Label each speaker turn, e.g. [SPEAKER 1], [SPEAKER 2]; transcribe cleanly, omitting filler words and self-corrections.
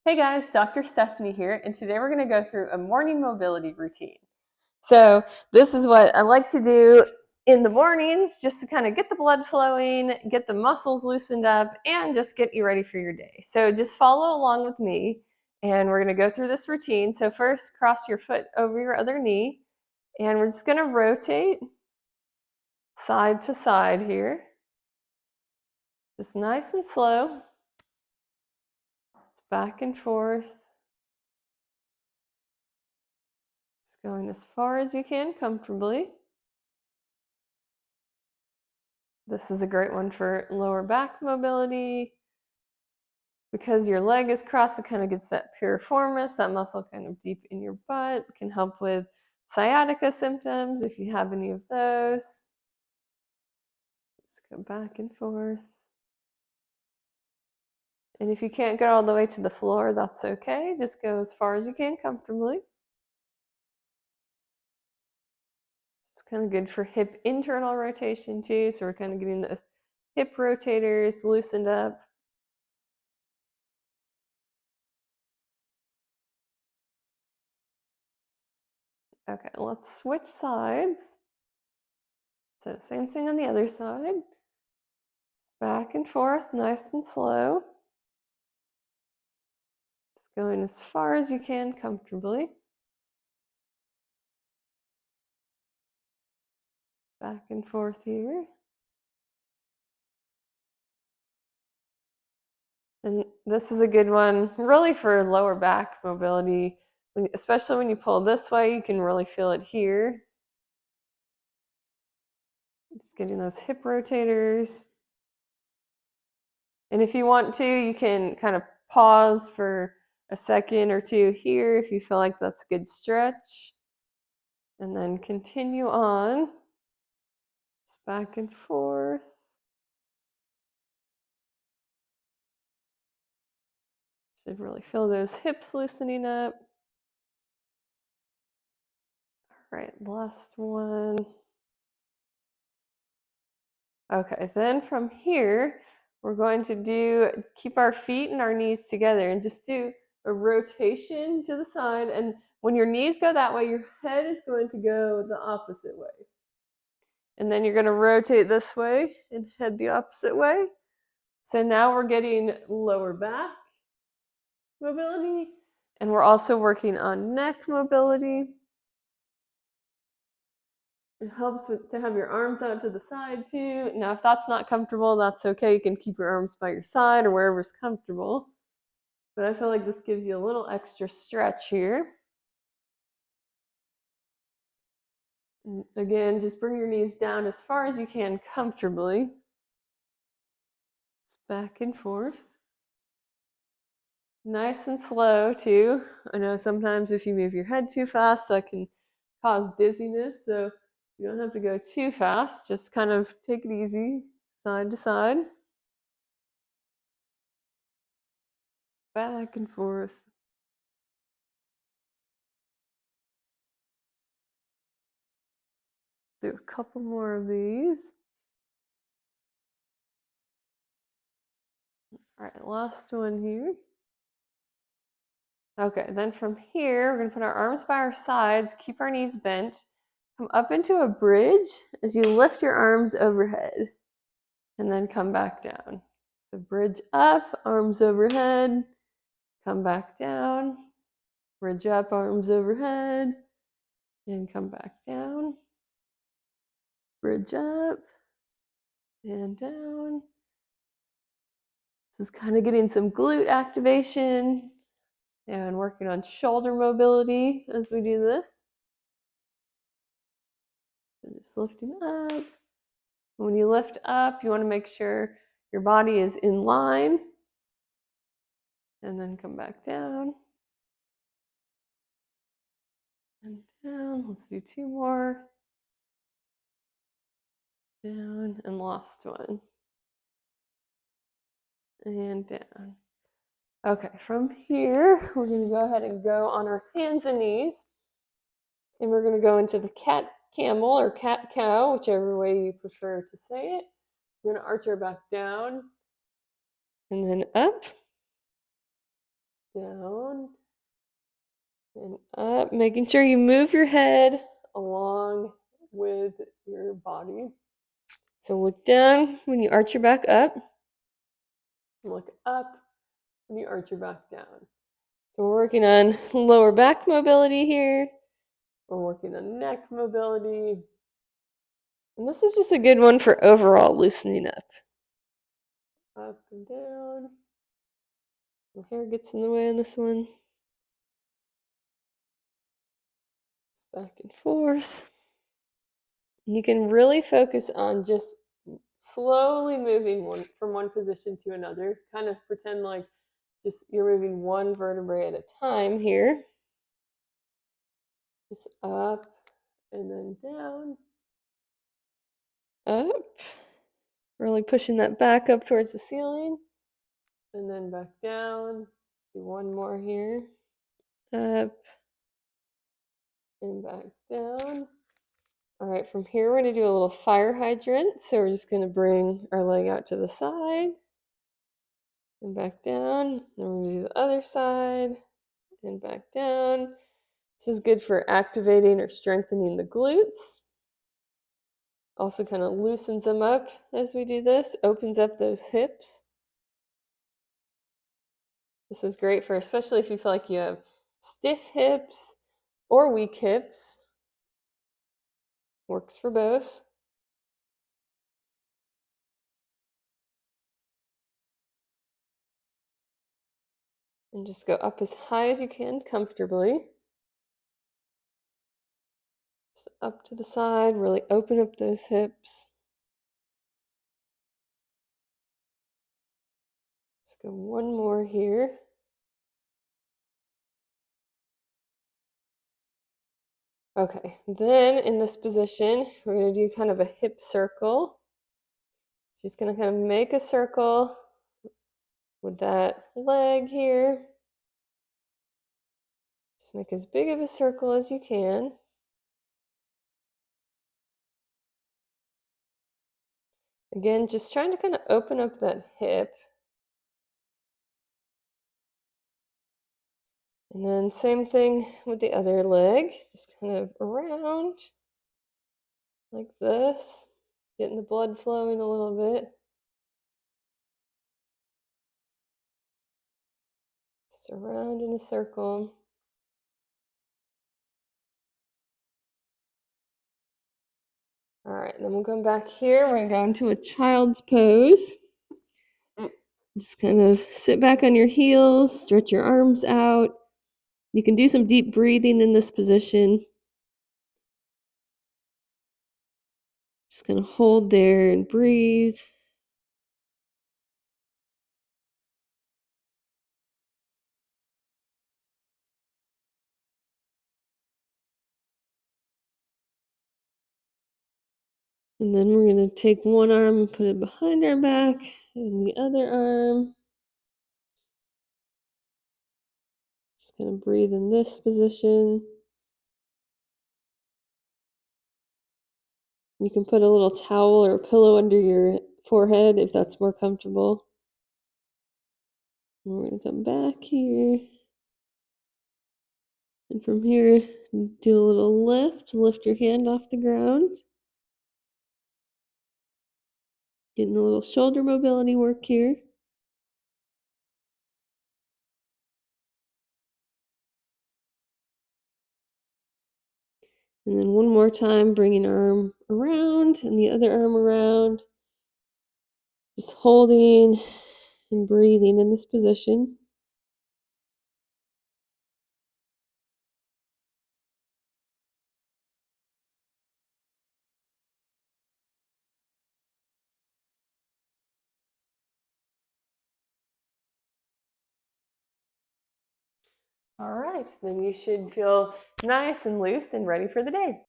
[SPEAKER 1] Hey guys, Dr. Stephanie here, and today we're going to go through a morning mobility routine. So this is what I like to do in the mornings just to kind of get the blood flowing, get the muscles loosened up, and just get you ready for your day. So just follow along with me, and we're going to go through this routine. So first, cross your foot over your other knee, and we're just going to rotate side to side here. Just nice and slow. Just back and forth. Going as far as you can comfortably. This is a great one for lower back mobility. Because your leg is crossed, it kind of gets that piriformis, that muscle kind of deep in your butt. It can help with sciatica symptoms if you have any of those. Just go back and forth. And if you can't get all the way to the floor, that's okay. Just go as far as you can comfortably. It's kind of good for hip internal rotation too. So we're kind of getting those hip rotators loosened up. Okay, let's switch sides. So same thing on the other side. Back and forth, nice and slow. Just going as far as you can comfortably. Back and forth here. And this is a good one, really for lower back mobility, especially when you pull this way, you can really feel it here. Just getting those hip rotators. And if you want to, you can kind of pause for a second or two here if you feel like that's a good stretch. And then continue on. Just back and forth. Should really feel those hips loosening up. All right, last one. Okay, then from here, we're going to keep our feet and our knees together and just do a rotation to the side. And when your knees go that way, your head is going to go the opposite way. And then you're going to rotate this way and head the opposite way. So now we're getting lower back mobility, and we're also working on neck mobility. It helps to have your arms out to the side too. Now, if that's not comfortable, that's okay. You can keep your arms by your side or wherever's comfortable. But I feel like this gives you a little extra stretch here. And again, just bring your knees down as far as you can comfortably. Just back and forth. Nice and slow too. I know sometimes if you move your head too fast, that can cause dizziness. So you don't have to go too fast. Just kind of take it easy, side to side. Back and forth. Do a couple more of these. All right, last one here. Okay, then from here, we're going to put our arms by our sides, keep our knees bent, come up into a bridge as you lift your arms overhead, and then come back down. So bridge up, arms overhead, come back down, bridge up, arms overhead, and come back down, bridge up, and down. This is kind of getting some glute activation and working on shoulder mobility as we do this. So just lifting up. When you lift up, you want to make sure your body is in line. And then come back down. And down. Let's do two more. Down and last one. And down. Okay, from here, we're going to go ahead and go on our hands and knees. And we're going to go into the cat camel or cat cow, whichever way you prefer to say it. We're going to arch our back down and then up down, and up, making sure you move your head along with your body. So look down when you arch your back up, look up when you arch your back down. So we're working on lower back mobility here. We're working on neck mobility. And this is just a good one for overall loosening up. Up and down. My hair gets in the way on this one. Back and forth. You can really focus on just slowly moving from one position to another. Kind of pretend like just you're moving one vertebrae at a time here. Just up and then down. Up. Really pushing that back up towards the ceiling. And then back down. Do one more here. Up and back down. All right, from here we're going to do a little fire hydrant. So we're just going to bring our leg out to the side and back down. Then we're going to do the other side and back down. This is good for activating or strengthening the glutes. Also kind of loosens them up as we do this, opens up those hips. This is great for, especially if you feel like you have stiff hips or weak hips. Works for both. And just go up as high as you can comfortably. Just up to the side, really open up those hips. Let's go one more here. Okay, then in this position, we're going to do kind of a hip circle. Just going to kind of make a circle with that leg here. Just make as big of a circle as you can. Again, just trying to kind of open up that hip. And then same thing with the other leg, just kind of around like this, getting the blood flowing a little bit. Just around in a circle. All right, then we'll come back here. We're going to go into a child's pose. Just kind of sit back on your heels, stretch your arms out. You can do some deep breathing in this position. Just kind of hold there and breathe. And then we're going to take one arm and put it behind our back, and the other arm. Just kind of breathe in this position. You can put a little towel or a pillow under your forehead if that's more comfortable. And we're going to come back here. And from here, do a little lift your hand off the ground. Getting a little shoulder mobility work here. And then one more time, bringing arm around and the other arm around. Just holding and breathing in this position. All right, then you should feel nice and loose and ready for the day.